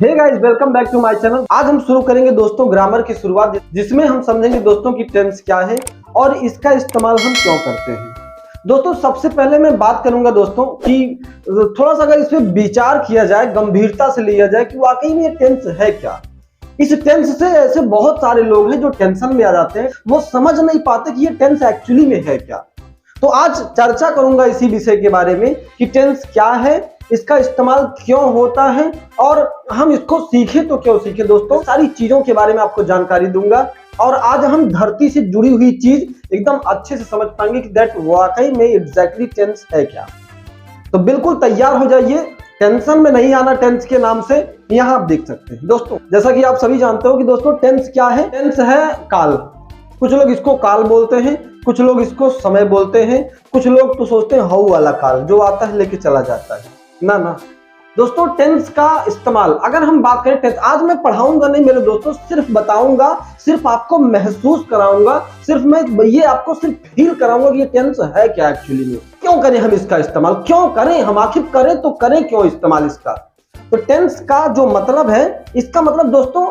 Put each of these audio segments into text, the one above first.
Hey guys, welcome back to my channel. आज हम शुरू करेंगे दोस्तों ग्रामर की शुरुआत, जिसमें हम समझेंगे दोस्तों की टेंस क्या है और इसका इस्तेमाल हम क्यों करते हैं। दोस्तों सबसे पहले मैं बात करूंगा दोस्तों कि थोड़ा सा अगर इस पे विचार किया जाए, गंभीरता से लिया जाए कि वाकई में ये टेंस है क्या। इस टेंस से ऐसे बहुत सारे लोग हैं जो टेंशन में आ जाते हैं, वो समझ नहीं पाते कि ये टेंस एक्चुअली में है क्या। तो आज चर्चा करूंगा इसी विषय के बारे में कि टेंस क्या है, इसका इस्तेमाल क्यों होता है और हम इसको सीखे तो क्यों सीखे। दोस्तों सारी चीजों के बारे में आपको जानकारी दूंगा और आज हम धरती से जुड़ी हुई चीज एकदम अच्छे से समझ पाएंगे कि दैट वाकई में एग्जैक्टली टेंस है क्या। तो बिल्कुल तैयार हो जाइए, टेंशन में नहीं आना टेंस के नाम से। यहाँ आप देख सकते हैं दोस्तों, जैसा कि आप सभी जानते हो कि दोस्तों टेंस क्या है। टेंस है काल। कुछ लोग इसको काल बोलते हैं, कुछ लोग इसको समय बोलते हैं, कुछ लोग तो सोचते हैं हाउ वाला काल जो आता है लेके चला जाता है। ना दोस्तों, टेंस का इस्तेमाल अगर हम बात करें टेंस, आज मैं पढ़ाऊंगा नहीं मेरे दोस्तों, सिर्फ बताऊंगा, सिर्फ आपको महसूस कराऊंगा, सिर्फ मैं ये आपको सिर्फ फील कराऊंगा कि ये टेंस है क्या एक्चुअली में। क्यों करें हम इसका इस्तेमाल, क्यों करें हम, आखिर करें तो करें क्यों इस्तेमाल इसका। तो टेंस का जो मतलब है, इसका मतलब दोस्तों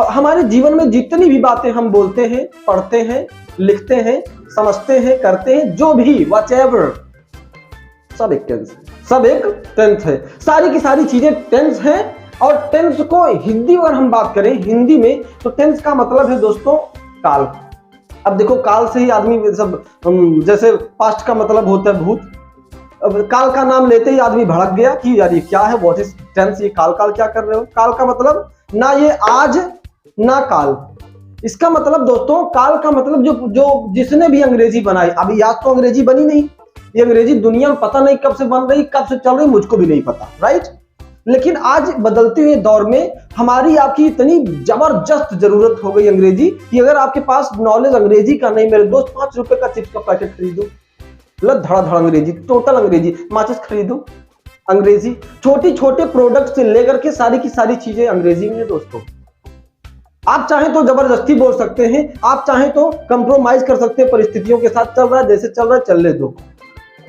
हमारे जीवन में जितनी भी बातें हम बोलते हैं, पढ़ते हैं, लिखते हैं, समझते हैं, करते हैं, जो भी व्हाटएवर, सब एक टेंस है, सब एक टेंस है। सारी की सारी चीजें टेंस हैं। और टेंस को हिंदी अगर हम बात करें हिंदी में, तो टेंस का मतलब है दोस्तों काल। अब देखो, काल से ही आदमी सब, जैसे पास्ट का मतलब होता है भूत, अब काल का नाम लेते ही आदमी भड़क गया कि यार ये क्या है, व्हाट इज टेंस, ये काल काल क्या कर रहे हो। काल का मतलब ना ये आज ना काल। इसका मतलब दोस्तों, काल का मतलब जो जिसने भी अंग्रेजी बनाई, अभी आज तो अंग्रेजी बनी नहीं, ये अंग्रेजी दुनिया में पता नहीं कब से बन रही, कब से चल रही, मुझको भी नहीं पता, राइट। लेकिन आज बदलते हुए दौर में हमारी आपकी इतनी जबरदस्त जरूरत हो गई अंग्रेजी कि अगर आपके पास नॉलेज अंग्रेजी का नहीं मेरे दोस्त, 5 रुपए का चिप्स का पैकेट खरीदो, धड़ा अंग्रेजी, टोटल अंग्रेजी, माचिस खरीदो अंग्रेजी, छोटी छोटे प्रोडक्ट से लेकर के सारी की सारी चीजें अंग्रेजी में है दोस्तों। आप चाहें तो जबरदस्ती बोल सकते हैं, आप चाहें तो कंप्रोमाइज कर सकते हैं परिस्थितियों के साथ, चल रहा है जैसे चल रहा है चलने दो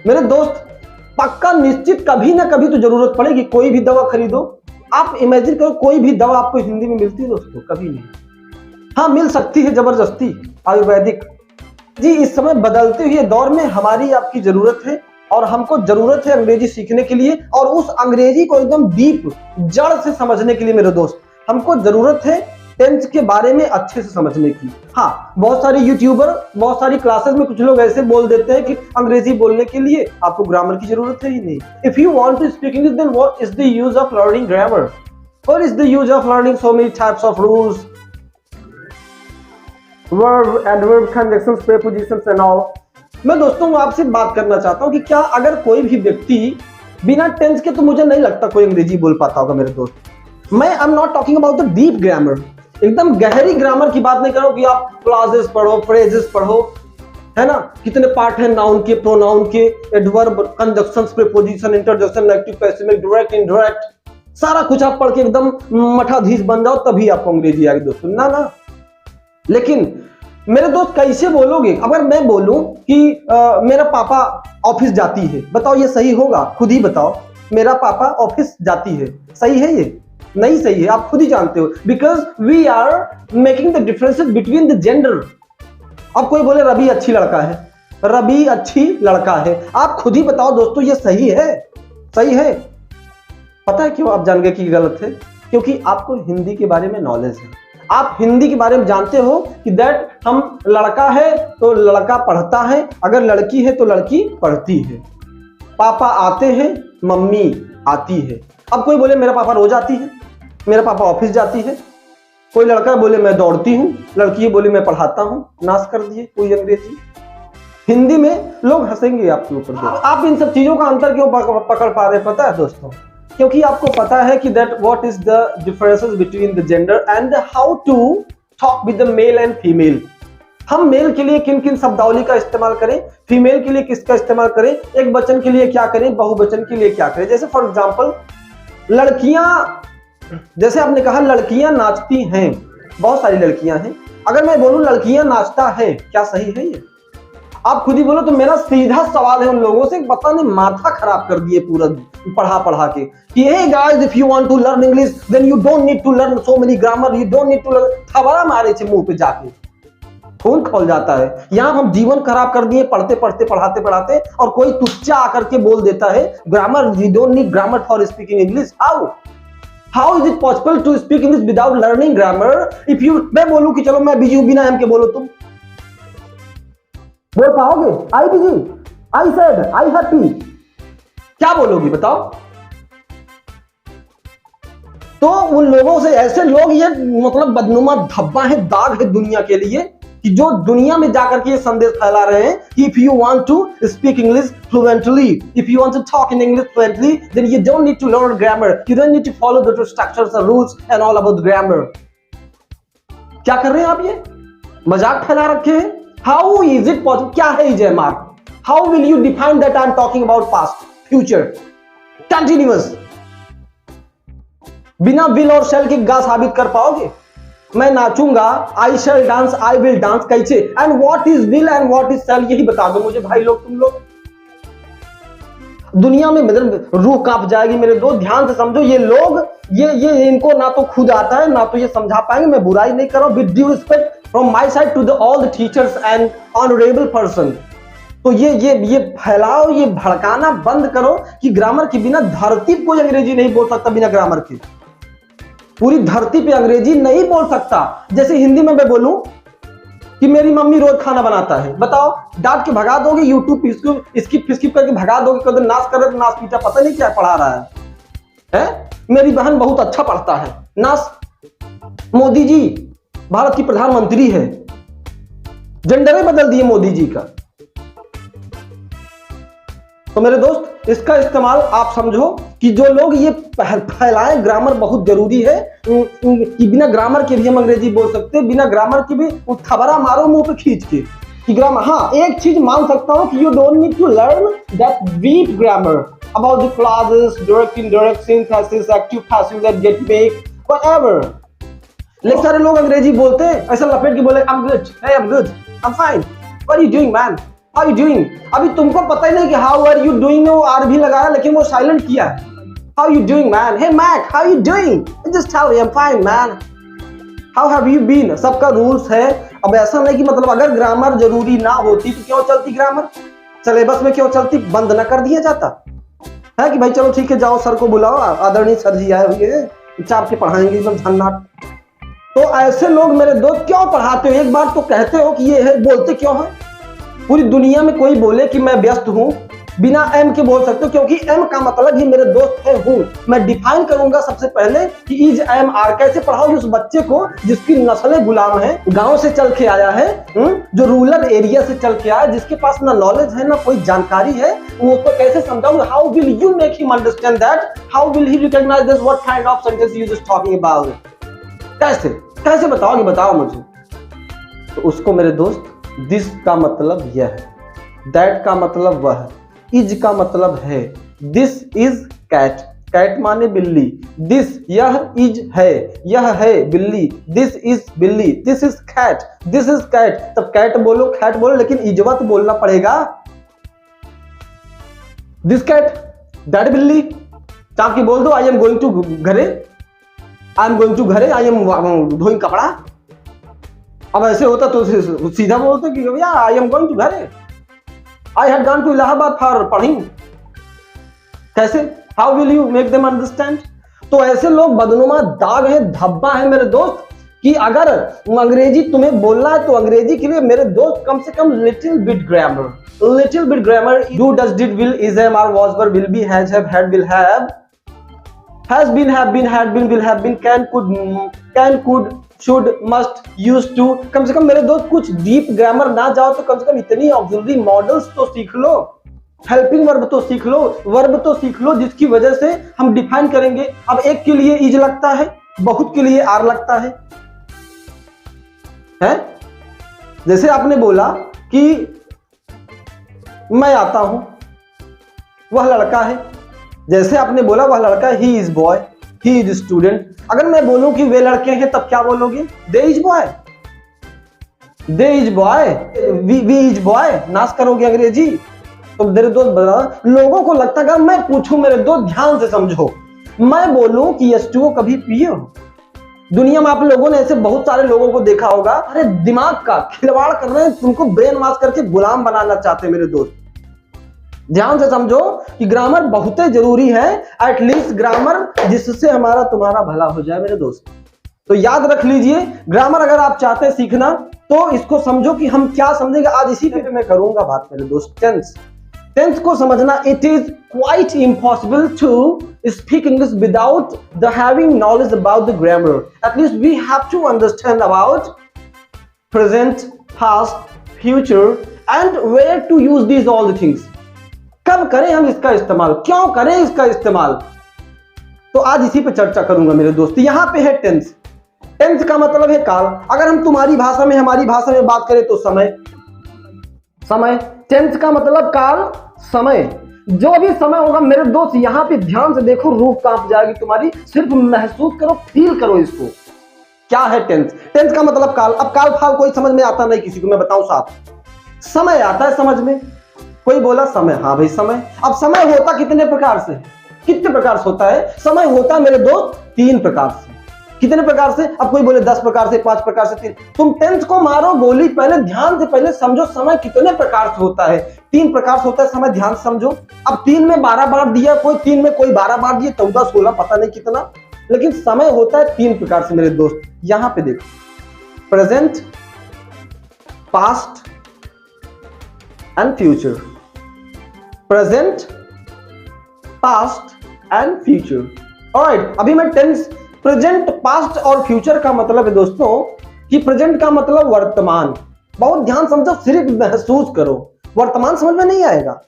मेरे दोस्त। पक्का निश्चित कभी ना कभी तो जरूरत पड़ेगी, कोई भी दवा खरीदो। आप इमेजिन करो, कोई भी दवा आपको हिंदी में मिलती है दोस्तों? कभी नहीं। हाँ, मिल सकती है जबरदस्ती, आयुर्वेदिक जी। इस समय बदलते हुए दौर में हमारी आपकी जरूरत है और हमको जरूरत है अंग्रेजी सीखने के लिए, और उस अंग्रेजी को एकदम डीप जड़ से समझने के लिए मेरे दोस्त हमको जरूरत है टेंस के बारे में अच्छे से समझने की। हाँ, बहुत सारे यूट्यूबर, बहुत सारी क्लासेस में कुछ लोग ऐसे बोल देते हैं कि अंग्रेजी बोलने के लिए आपको ग्रामर की जरूरत है ही नहीं। If you want to speak English, then what is the use of learning grammar, what is the use of learning so many types of rules, verb, adverb, conjunctions, prepositions and all. मैं दोस्तों आपसे बात करना चाहता हूं कि क्या अगर कोई भी व्यक्ति बिना टेंस के, तो मुझे नहीं लगता कोई अंग्रेजी बोल पाता होगा मेरे दोस्त। मैं आई am not talking about the deep grammar, एकदम गहरी ग्रामर की बात नहीं करो कि आप क्लॉजेस पढ़ो, फ्रेजेस पढ़ो, है ना, कितने पार्ट हैं नाउन के, प्रोनाउन के, adverb, conjunctions, preposition, interjection, negative, passive, direct, indirect, सारा कुछ आप पढ़ के एकदम मठाधीश बन जाओ तभी आपको अंग्रेजी आएगी दोस्तों। ना। लेकिन मेरे दोस्त कैसे बोलोगे? अगर मैं बोलूं कि मेरा पापा ऑफिस जाती है, बताओ ये सही होगा? खुद ही बताओ, मेरा पापा ऑफिस जाती है, सही है? ये नहीं सही है, आप खुद ही जानते हो, because we are making the differences between the gender. अब कोई बोले रवि अच्छी लड़का है, रवि अच्छी लड़का है, आप खुद ही बताओ दोस्तों ये सही है? सही है? पता है क्यों आप जान गए कि गलत है? क्योंकि आपको हिंदी के बारे में नॉलेज है, आप हिंदी के बारे में जानते हो कि दैट हम लड़का है तो लड़का पढ़ता है, अगर लड़की है तो लड़की पढ़ती है, पापा आते हैं, मम्मी आती है। अब कोई बोले मेरा पापा रोज आती है, मेरा पापा ऑफिस जाती है, कोई लड़का बोले मैं दौड़ती हूँ, लड़की बोले मैं पढ़ाता हूँ, नाश कर दिए कोई अंग्रेजी। हिंदी में लोग हंसेंगे आपके ऊपर। आप इन सब चीजों का अंतर क्यों पकड़ पा रहे, पता है दोस्तों? क्योंकि आपको पता है कि that what is the differences between the gender and how to talk with the male and female. हम मेल के लिए किन किन शब्दावली का इस्तेमाल करें, फीमेल के लिए किसका इस्तेमाल करें, एक वचन के लिए क्या करें, बहुवचन के लिए क्या करें। जैसे फॉर एग्जांपल लड़कियां, जैसे आपने कहा लड़कियां नाचती हैं, बहुत सारी लड़कियां हैं, अगर मैं बोलूं लड़कियां नाचता है, क्या सही है ये? आप खुद ही बोलो। तो मेरा सीधा सवाल है उन लोगों से, पता नहीं माथा खराब कर दिए पूरा पढ़ा पढ़ा के कि hey guys, if you want to learn English then you don't need to learn so many grammar, you don't need to learn. थबड़ा मारे छे मुंह पे जाके, खून खोल जाता है। यहां हम जीवन खराब कर दिए पढ़ते पढ़ते पढ़ाते पढ़ाते, और कोई तुच्चा आकर के बोल देता है grammar, you don't need grammar for speaking English. How is it possible to speak English without learning grammar? If you, मैं बोलूं कि चलो मैं बिजी हूं, बिना एम के बोलो, तुम बोल पाओगे? I busy, I sad, I happy, क्या बोलोगी बताओ? तो उन लोगों से, ऐसे लोग ये मतलब बदनुमा धब्बा है, दाग है दुनिया के लिए, कि जो दुनिया में जाकर के ये संदेश फैला रहे हैं कि if you want to speak English fluently, if you want to talk in English fluently, then you don't need to learn grammar, you don't need to follow the structures and rules and all about grammar. क्या कर रहे हैं आप? ये मजाक फैला रखे हैं। How is it possible? क्या है EJMR? How will you define that I am talking about past future continuous? बिना विल और शेल के गा साबित कर पाओगे? मैं नाचूंगा, आई शैल डांस, आई विल डांस, कैसे? And what is will and what is शैल, यही बता दो मुझे भाई लोग, तुम लोग। दुनिया में मतलब रूह कांप जाएगी मेरे दोस्त, ध्यान से समझो। ये लोग, ये इनको ना तो खुद आता है ना तो ये समझा पाएंगे। मैं बुराई नहीं कर रहा हूं, with due respect from my side to the all the teachers and honourable person. तो ये फैलाओ, ये भड़काना बंद करो कि ग्रामर के बिना धरती कोई अंग्रेजी नहीं बोल सकता। बिना ग्रामर के पूरी धरती पे अंग्रेजी नहीं बोल सकता। जैसे हिंदी में मैं बोलूं कि मेरी मम्मी रोज खाना बनाता है, बताओ, डांट के भगा दोगे? यूट्यूब स्किप करके भगा दोगे? कदर नाच कर रहे तो नाच पीटा, पता नहीं क्या पढ़ा रहा है? मेरी बहन बहुत अच्छा पढ़ता है, नाच। मोदी जी भारत की प्रधानमंत्री है, जेंडर ही बदल दिए मोदी जी का। तो मेरे दोस्त, इसका इस्तेमाल आप समझो कि जो लोग ये फैलाएं ग्रामर बहुत जरूरी है, कि बिना ग्रामर के भी हम अंग्रेजी बोल सकते हैं, बिना ग्रामर के भी खबरा मारो मुंह पे खींच के कि ग्रामर। हाँ, एक चीज मान सकता हूं कि you don't need to learn that deep grammar about the clauses, direct, indirect, synthesis, active, passive, that get make, whatever. लेकिन सारे लोग अंग्रेजी बोलते हैं ऐसा लपेट के बोले, I am good, hey, I'm good, I'm fine, what are you doing man, how are you doing? अभी तुमको पता ही नहीं कि how are you doing में वो आर भी लगाया, लेकिन वो साइलेंट किया है। How are you doing man? Hey Mac, how are you doing? Just tell me, I'm fine man. How have you been? सबका रूल्स है। अब ऐसा नहीं कि मतलब अगर ग्रामर जरूरी ना होती तो क्यों चलती ग्रामर? सिलेबस में क्यों चलती? बंद ना कर दिया जाता है कि भाई चलो ठीक है, जाओ सर को बुलाओ, आदरणीय सर जी आए होंगे, चाप के पढ़ाएंगे एकदम झन्नाट। तो ऐसे लोग मेरे दोस्त क्यों पढ़ाते हो? एक बार तो कहते हो कि ये है, बोलते क्यों है? पूरी दुनिया में कोई बोले कि मैं व्यस्त हूं, बिना एम के बोल सकते हो, क्योंकि एम का मतलब ही मेरे दोस्त है हूं। मैं डिफाइन करूंगा सबसे पहले कि इज एम आर कैसे पढ़ाओ उस बच्चे को जिसकी नस्लें गुलाम है, गांव से चल के आया है, जो रूरल एरिया से चल के आया, जिसके पास ना नॉलेज है ना कोई जानकारी है, वो उसको कैसे समझाऊंगा? How will you make him understand that? How will he recognise this? What kind of sentence you just talking about? कैसे बताओगे? बताओ मुझे। तो उसको मेरे दोस्त, दिस का मतलब यह है, दैट का मतलब वह है, इज का मतलब है, दिस इज कैट, कैट माने बिल्ली, दिस यह इज है, यह है बिल्ली, दिस इज बिल्ली, this is cat, this is cat. तब कैट बोलो, कैट बोलो, लेकिन इजवत बोलना पड़ेगा। दिस कैट, दैट बिल्ली। चाप के बोल दो, आई एम गोइंग टू घरे, आई एम गोइंग टू घरे, आई एम धोइंग कपड़ा। अब ऐसे होता तो सीधा बोलते कि भैया आई एम गोइंग टू घरे, I had gone to Allahabad for पढ़िंग। कैसे? How will you make them understand? तो ऐसे लोग बदनुमा दाग है, धब्बा है मेरे दोस्त, कि अगर अंग्रेजी तुम्हें बोलना है तो अंग्रेजी के लिए मेरे दोस्त कम से कम little bit grammar, little bit grammar. Do, does, did, will, is, am, are, was, were, will be, has, have, had, will have, has been, have been, had been, will have been, can, could, should, must, used to। कम से कम मेरे दोस्त कुछ deep grammar ना जाओ तो कम से कम इतनी auxiliary models तो सीख लो, हेल्पिंग वर्ब तो सीख लो, वर्ब तो सीख लो, जिसकी वजह से हम डिफाइन करेंगे। अब एक के लिए इज लगता है, बहुत के लिए आर लगता है। जैसे आपने बोला कि मैं आता हूं, वह लड़का है। जैसे आपने बोला वह लड़का, he is boy, he is student. अगर मैं बोलूं कि वे लड़के हैं तब क्या बोलोगे? They is boy. They is boy, we is boy, नाश करोगे अंग्रेजी। तो मेरे दोस्त बता, लोगों को लगता है मैं पूछूं, मेरे दोस्त ध्यान से समझो, मैं बोलूं कि H2O कभी पिए हो? दुनिया में आप लोगों ने ऐसे बहुत सारे लोगों को देखा होगा, अरे दिमाग का खिलवाड़ कर रहे हैं, तुमको ब्रेन वॉश करके गुलाम बनाना चाहते हैं। मेरे दोस्त ध्यान से समझो कि ग्रामर बहुत जरूरी है, एटलीस्ट ग्रामर जिससे हमारा तुम्हारा भला हो जाए मेरे दोस्त। तो याद रख लीजिए, ग्रामर अगर आप चाहते हैं सीखना तो इसको समझो कि हम क्या समझेंगे। आज इसी पे मैं करूंगा बात मेरे दोस्त। टेंस को समझना, it is quite impossible to speak English without the having knowledge about the grammar. At least we have to understand about present, past, future and where to use these all the things. कब करें हम इसका इस्तेमाल, क्यों करें इसका इस्तेमाल, तो आज इसी पे चर्चा करूंगा मेरे दोस्त। यहां पे है टेंस। टेंस का मतलब है काल। अगर हम तुम्हारी भाषा में, हमारी भाषा में बात करें तो समय। टेंस का मतलब काल, समय। जो भी समय होगा मेरे दोस्त, यहां पे ध्यान से देखो, रूह कांप जाएगी तुम्हारी। सिर्फ महसूस करो, फील करो इसको। क्या है टेंस? टेंस का मतलब काल। अब काल फाल कोई समझ में आता नहीं किसी को, मैं बताऊं साफ। समय आता है समझ में। कोई बोला समय, हाँ भाई समय। अब समय होता कितने प्रकार से, कितने प्रकार से होता है समय? होता है मेरे दोस्त 3 प्रकार से। कितने प्रकार से? अब कोई बोले 10 प्रकार से, 5 प्रकार से, 3। तुम टेंस को मारो गोली, पहले ध्यान से पहले समझो समय कितने प्रकार से होता है। 3 प्रकार से होता है समय, ध्यान से समझो। अब 3 में 12 बार दिया कोई, 3 में कोई 12 बार दिया, 14, 16, पता नहीं कितना, लेकिन समय होता है 3 प्रकार से मेरे दोस्त। यहां पे देखो, present, past and future. Present, past and future. Alright, अभी मैं टेंस, प्रेजेंट, पास्ट और फ्यूचर का मतलब है दोस्तों कि प्रेजेंट का मतलब वर्तमान। बहुत ध्यान समझो, सिर्फ महसूस करो, वर्तमान समझ में नहीं आएगा।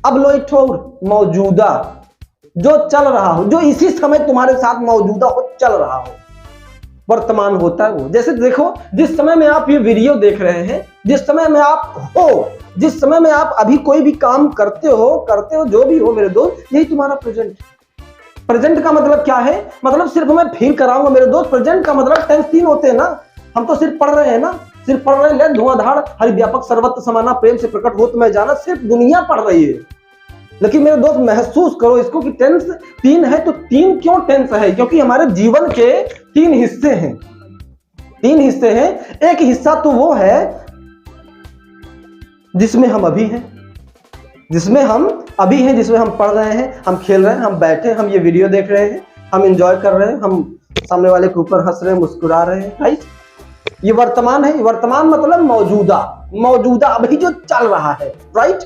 अब लो एक ठोर, मौजूदा, जो चल रहा हो, जो इसी समय तुम्हारे साथ मौजूदा हो, चल रहा हो, वर्तमान होता है वो। जैसे देखो, जिस समय में आप ये वीडियो देख रहे हैं, जिस समय में आप हो, जिस समय में आप अभी कोई भी काम करते हो, जो भी हो मेरे दोस्त, यही तुम्हारा प्रेजेंट। प्रेजेंट का मतलब क्या है? मतलब सिर्फ मैं फील कराऊंगा मेरे दोस्त। प्रेजेंट का मतलब टेंस 3 होते हैं ना, हम तो सिर्फ पढ़ रहे हैं ना, सिर्फ पढ़ रहे हैं। धुआंधार हरि व्यापक सर्वत्र समाना, प्रेम से प्रकट हो तुम्हें जाना, सिर्फ दुनिया पढ़ रही है। लेकिन मेरे दोस्त महसूस करो इसको कि टेंस 3 है। तो 3 क्यों टेंस है? क्योंकि हमारे जीवन के 3 हिस्से हैं। 3 हिस्से हैं। एक हिस्सा तो वो है जिसमें हम अभी हैं, जिसमें हम पढ़ रहे हैं, हम खेल रहे हैं, हम बैठे, हम ये वीडियो देख रहे हैं, हम एंजॉय कर रहे हैं, हम सामने वाले के ऊपर हंस रहे हैं, मुस्कुरा रहे हैं, राइट। ये वर्तमान है। वर्तमान मतलब मौजूदा अभी जो चल रहा है, राइट।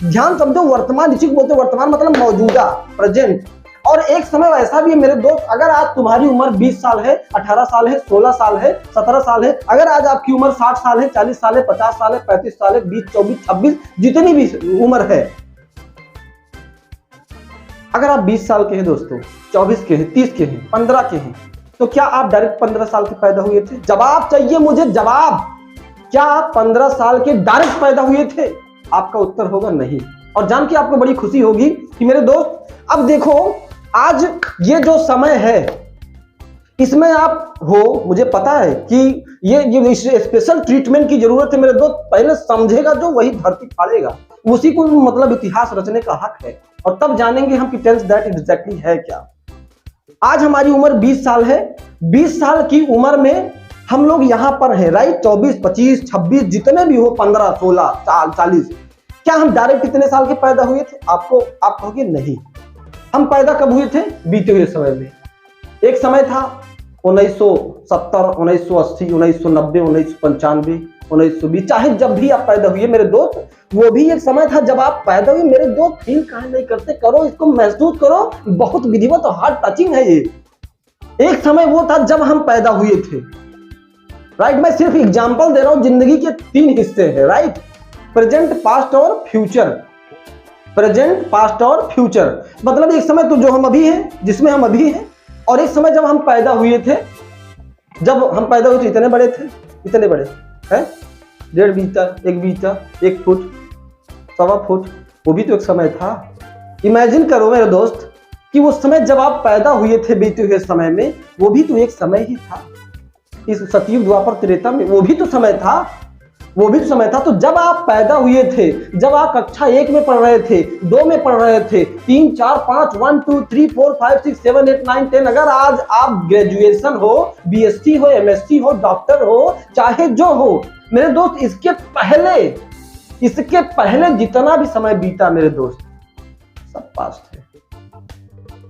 ध्यान समझो, वर्तमान इसी को बोलते हैं। वर्तमान मतलब मौजूदा, प्रेजेंट। और एक समय ऐसा भी है मेरे दोस्त, अगर आज तुम्हारी उम्र 20 साल है, 18 साल है, 16 साल है, 17 साल है, अगर आज आपकी उम्र 60 साल है, 40 साल है, 50 साल है, 35 साल है, 20, 24, 26, जितनी भी उम्र है, अगर आप 20 साल के हैं दोस्तों, 24 के हैं, 30 के हैं, 15 के हैं, तो क्या आप डायरेक्ट 15 साल के पैदा हुए थे? जवाब चाहिए मुझे, जवाब। क्या आप 15 साल के डायरेक्ट पैदा हुए थे? आपका उत्तर होगा नहीं। और जान के आपको बड़ी खुशी होगी कि मेरे दोस्त, अब देखो, आज ये जो समय है, इसमें आप हो, मुझे पता है कि ये स्पेशल ट्रीटमेंट की जरूरत है मेरे दोस्त। पहले समझेगा जो, वही धरती फाड़ेगा, उसी को मतलब इतिहास रचने का हक है। और तब जानेंगे हम कि टेंस दैट एग्जैक्टली है क्या। आज हमारी उम्र 20 साल है। 20 साल की उम्र में हम लोग यहां पर हैं, राइट। 24, 25, 26, जितने भी हो, 15, 16, 40, क्या हम डायरेक्ट इतने साल के पैदा हुए थे? आप कहोगे नहीं। हम पैदा कब हुए थे? बीते हुए समय में। एक समय था 1970, 1980, 1990, 1995, 1920, चाहे जब भी आप पैदा हुए मेरे दोस्त, वो भी एक समय था जब आप पैदा हुए मेरे दोस्त। फील काहे नहीं करते? करो इसको, महसूस करो, बहुत विधिवत और हार्ट टचिंग है ये। एक समय वो था जब हम पैदा हुए थे, राइट। मैं सिर्फ एग्जांपल दे रहा हूं। जिंदगी के 3 हिस्से हैं, राइट। प्रेजेंट, पास्ट और फ्यूचर। प्रेजेंट, पास्ट और फ्यूचर मतलब एक समय तो जो हम अभी हैं, जिसमें हम अभी हैं, और एक समय जब हम पैदा हुए थे। जब हम पैदा हुए थे इतने बड़े थे, इतने बड़े हैं, 1.5 बीता, 1 बीता, 1 फुट, 1.25 फुट, वो भी तो एक समय था। इमेजिन करो मेरे दोस्त कि उस समय जब आप पैदा हुए थे, बीते हुए समय में, वो भी तो एक समय ही था। इस सतयुग, द्वापर, त्रेता में वो भी तो समय था। वो भी तो समय था। तो जब आप पैदा हुए थे, जब आप कक्षा 1 में पढ़ रहे थे, 2 में पढ़ रहे थे, 3 4 5 1 2 3 4 5 6 7 8 9 10, अगर आज आप ग्रेजुएशन हो, बीएससी हो, एमएससी हो, डॉक्टर हो, चाहे जो हो मेरे दोस्त, इसके पहले जितना भी समय बीता मेरे दोस्त, सब पास्ट है,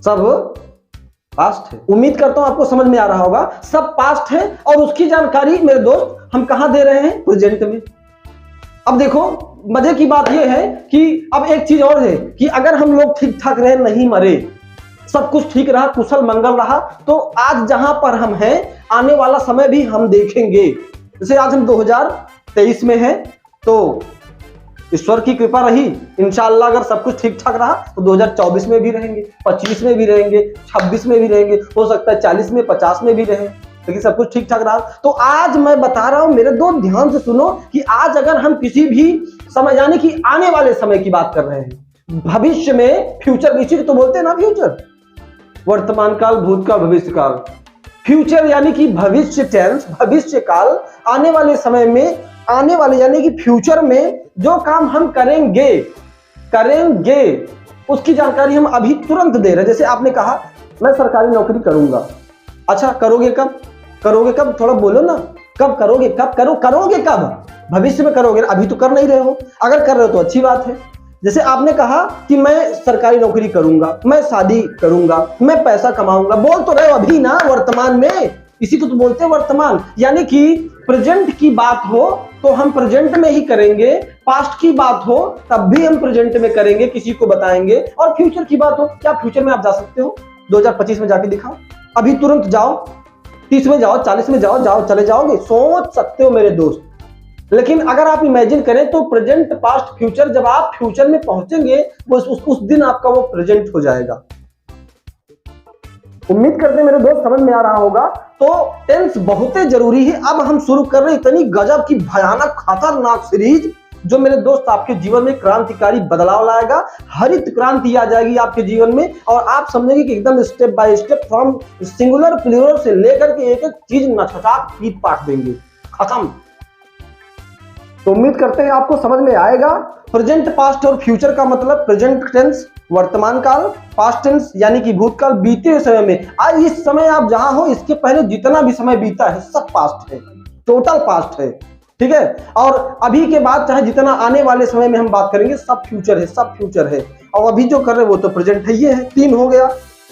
सब पास्ट है। उम्मीद करता हूं आपको समझ में आ रहा होगा, सब पास्ट है। और उसकी जानकारी मेरे दोस्त हम कहां दे रहे हैं? प्रेजेंट में। अब देखो, मजे की बात यह है कि अब एक चीज और है कि अगर हम लोग ठीक ठाक रहे, नहीं मरे, सब कुछ ठीक रहा, कुशल मंगल रहा, तो आज जहां पर हम हैं, आने वाला समय भी हम देखेंगे। जैसे आज हम 2023 में हैं, तो ईश्वर की कृपा रही, इंशाअल्लाह अगर सब कुछ ठीक ठाक रहा तो 2024 में भी रहेंगे, 25 में भी रहेंगे, 26 में भी रहेंगे, हो सकता है 40 में, 50 में भी रहे, लेकिन सब कुछ ठीक ठाक रहा। तो आज मैं बता रहा हूं मेरे दोस्त, ध्यान से सुनो कि आज अगर हम किसी भी समय, यानी कि आने वाले समय की बात कर रहे हैं, भविष्य में, फ्यूचर, इसी को तो बोलते हैं ना फ्यूचर, वर्तमान काल, भूतकाल, भविष्य काल। फ्यूचर यानी कि भविष्य टेंस, भविष्य काल, आने वाले समय में, आने वाले यानी कि फ्यूचर में जो काम हम करेंगे उसकी जानकारी हम अभी तुरंत दे रहे हैं। जैसे आपने कहा मैं सरकारी नौकरी करूंगा, अच्छा करोगे कब? थोड़ा बोलो ना, कब करोगे? करोगे कब? भविष्य में करोगे, अभी तो कर नहीं रहे हो। अगर कर रहे हो तो अच्छी बात है। जैसे आपने कहा कि मैं सरकारी नौकरी करूंगा, मैं शादी करूंगा, मैं पैसा कमाऊंगा, बोल तो रहे हो अभी ना, वर्तमान में, इसी को तो बोलते हैं वर्तमान। यानी कि प्रेजेंट की बात हो तो हम प्रेजेंट में ही करेंगे, पास्ट की बात हो तब भी हम प्रेजेंट में करेंगे, किसी को बताएंगे। और फ्यूचर की बात हो, क्या फ्यूचर में आप जा सकते हो? 2025 में जाके दिखाओ, अभी तुरंत जाओ, 30 में जाओ, 40 में जाओ, चले जाओगे, सोच सकते हो मेरे दोस्त। लेकिन अगर आप इमेजिन करें तो प्रेजेंट, पास्ट, फ्यूचर, जब आप फ्यूचर में पहुंचेंगे उस दिन आपका वो प्रेजेंट हो जाएगा। उम्मीद करते हैं मेरे दोस्त समझ में आ रहा होगा। तो टेंस बहुत ही जरूरी है। अब हम शुरू कर रहे हैं इतनी गजब की भयानक खतरनाक सीरीज, जो मेरे दोस्त आपके जीवन में क्रांतिकारी बदलाव लाएगा, हरित क्रांति आ जाएगी आपके जीवन में, और आप समझेंगे कि एकदम step by step, from singular plural से लेकर के एक एक चीज नछटाक पीट पाट देंगे, खत्म। तो उम्मीद करते हैं आपको समझ में आएगा। प्रेजेंट, पास्ट और फ्यूचर का मतलब, प्रेजेंट टेंस वर्तमान काल, पास्ट टेंस यानी कि भूतकाल, बीते हुए समय में। आज इस समय आप जहां हो, इसके पहले जितना भी समय बीता है सब पास्ट है, टोटल पास्ट है, ठीक है। और अभी के बाद चाहे जितना आने वाले समय में हम बात करेंगे, सब फ्यूचर है, सब फ्यूचर है। और अभी जो कर रहे हैं वो तो प्रेजेंट है। ये है, 3 हो गया,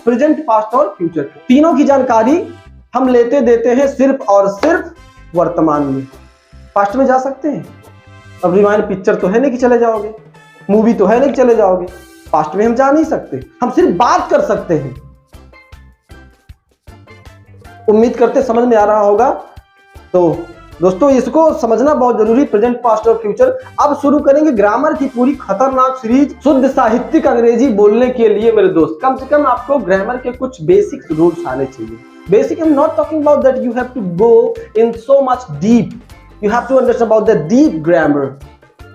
प्रेजेंट, पास्ट और फ्यूचर। तीनों की जानकारी हम लेते देते हैं सिर्फ और सिर्फ वर्तमान में। पास्ट में जा सकते हैं, अब रिवाइंड पिक्चर तो है नहीं कि चले जाओगे, मूवी तो है नहीं कि चले जाओगे, पास्ट में हम जा नहीं सकते, हम सिर्फ बात कर सकते हैं। उम्मीद करते समझ में आ रहा होगा। तो दोस्तों इसको समझना बहुत जरूरी, प्रेजेंट, पास्ट और फ्यूचर। अब शुरू करेंगे ग्रामर की पूरी खतरनाक सीरीज, शुद्ध साहित्यिक अंग्रेजी बोलने के लिए मेरे दोस्त। कम से कम आपको ग्रामर के कुछ बेसिक रूल्स आने चाहिए। Basic, I am not talking about that you have to go in so much deep, you have to understand about the deep grammar.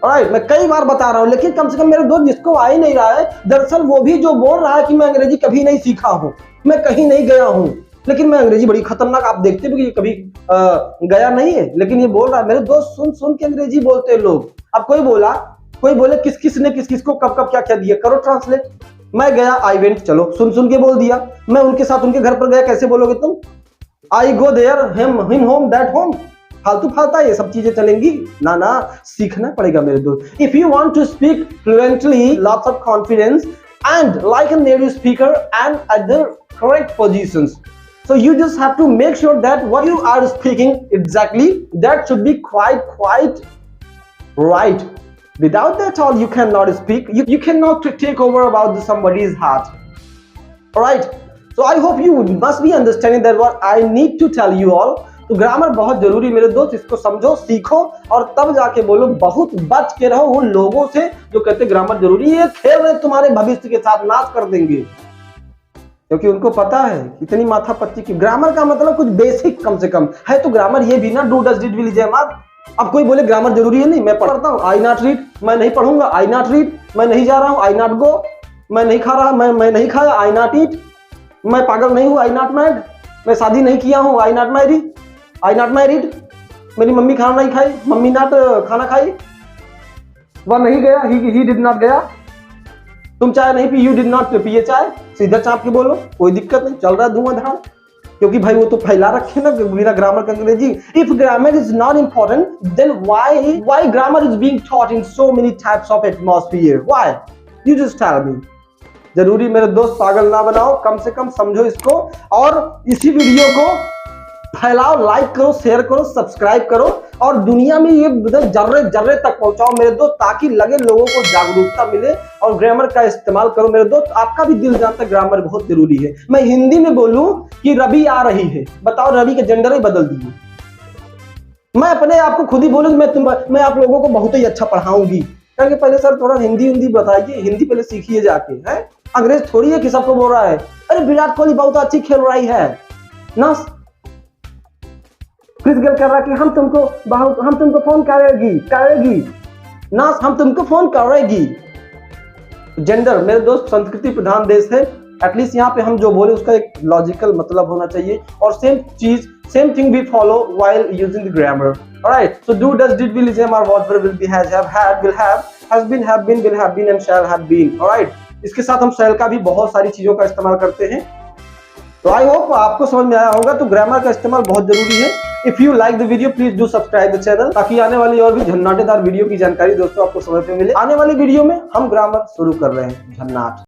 Alright, मैं कई बार बता रहा हूं, लेकिन कम से कम मेरे दोस्त जिसको आ ही नहीं रहा है, दरअसल वो भी जो बोल रहा है कि मैं अंग्रेजी कभी नहीं सीखा हूं, मैं कहीं नहीं गया हूं, लेकिन मैं अंग्रेजी बड़ी खतरनाक, आप देखते भी कि कभी गया नहीं है, लेकिन ये बोल रहा है। मेरे दोस्त सुन सुन के अंग्रेजी बोलते हैं लोग। अब कोई बोले किस किस ने किस किस को कब कब क्या क्या दिया, करो ट्रांसलेट। मैं गया, आई वेंट, चलो सुन सुन के बोल दिया। मैं उनके साथ उनके घर पर गया, कैसे बोलोगे तुम? I go there, him home, that home. फालतू फालता ये सब चीजें चलेंगी ना, सीखना पड़ेगा मेरे दोस्त। If you want to speak fluently, lots of confidence and like a native speaker and at the correct positions, so you just have to make sure that what you are speaking exactly, that should be quite right. Without that all you cannot speak, you cannot take over about somebody's heart. All right, so I hope you must be understanding that what I need to tell you all. तो grammar बहुत जरूरी मेरे दोस्त, इसको समझो, सीखो और तब जाके बोलो। बहुत बच के रहो उन लोगों से जो कहते ग्रामर जरूरी है, खेल रहे तुम्हारे भविष्य के साथ, नाश कर देंगे, क्योंकि उनको पता है इतनी माथापच्ची की। ग्रामर का मतलब कुछ बेसिक कम से कम है। तो ग्रामर ये भी ना, डू डज डिड विल जय मार। अब कोई बोले ग्रामर जरूरी है, नहीं, मैं पढ़ता हूँ, आई नॉट रीड, मैं नहीं पढ़ूंगा, आई नॉट रीड, मैं नहीं जा रहा हूँ, आई नॉट गो, मैं नहीं खा रहा, मैं नहीं खाया, आई नॉट ईट, मैं पागल नहीं हूँ, आई नॉट मैड, मैं शादी नहीं किया हूँ, आई नॉट मैरिड, मेरी मम्मी खाना नहीं खाई, मम्मी नाट खाना खाई, वह नहीं गया, ही डिड नॉट गया। तुम चाय नहीं पी, यू डिड नॉट पिए चाय, सीधा चाप के बोलो, कोई दिक्कत नहीं, चल रहा है धुआंधार। क्योंकि भाई वो तो फैला रखे ना मेरा ग्रामर का अंग्रेजी। If grammar is not important then why grammar is being taught in so many types of atmosphere, why, you just tell me. जरूरी मेरे दोस्त पागल ना बनाओ, कम से कम समझो इसको और इसी वीडियो को फैलाओ, लाइक करो, शेयर करो, सब्सक्राइब करो और दुनिया में ये जर्रे जर्रे तक पहुंचाओ मेरे दोस्त, ताकि लगे लोगों को जागरूकता मिले और ग्रामर का इस्तेमाल करो मेरे दोस्त। आपका भी दिल जानता है ग्रामर बहुत जरूरी है। मैं हिंदी में बोलूं कि रवि आ रही है, बताओ रवि के जेंडर ही बदल दीजिए। मैं अपने आप को खुद ही बोलूं मैं आप लोगों को बहुत ही अच्छा पढ़ाऊंगी। क्योंकि पहले सर थोड़ा हिंदी बताइए, हिंदी पहले सीखिए जाके, है अंग्रेज थोड़ी है कि सबको बोल रहा है अरे विराट कोहली बहुत अच्छी खेल रही है ना, क्रिस गेल कर रहा कि हम तुमको फोन करेगी ना, हम तुमको फोन करेगी। जेंडर मेरे दोस्त संस्कृति प्रधान देश है, एटलीस्ट यहाँ पे हम जो बोले उसका एक लॉजिकल मतलब होना चाहिए और same thing we follow while using the grammar. Alright, so do, does, did, will, is, am, are, what, where, will be, has, have, had, will have, has been, have been, will have been and shall have been. Alright, इसके साथ हम शैल का भी बहुत सारी चीजों का इस्तेमाल करते हैं। तो आई होप आपको समझ में आया होगा। तो ग्रामर का इस्तेमाल बहुत जरूरी है। If you like the video please do subscribe the channel, ताकि आने वाली और भी झन्नाटेदार वीडियो की जानकारी दोस्तों आपको समय पे मिले। आने वाली वीडियो में हम ग्रामर शुरू कर रहे हैं, झन्नाट।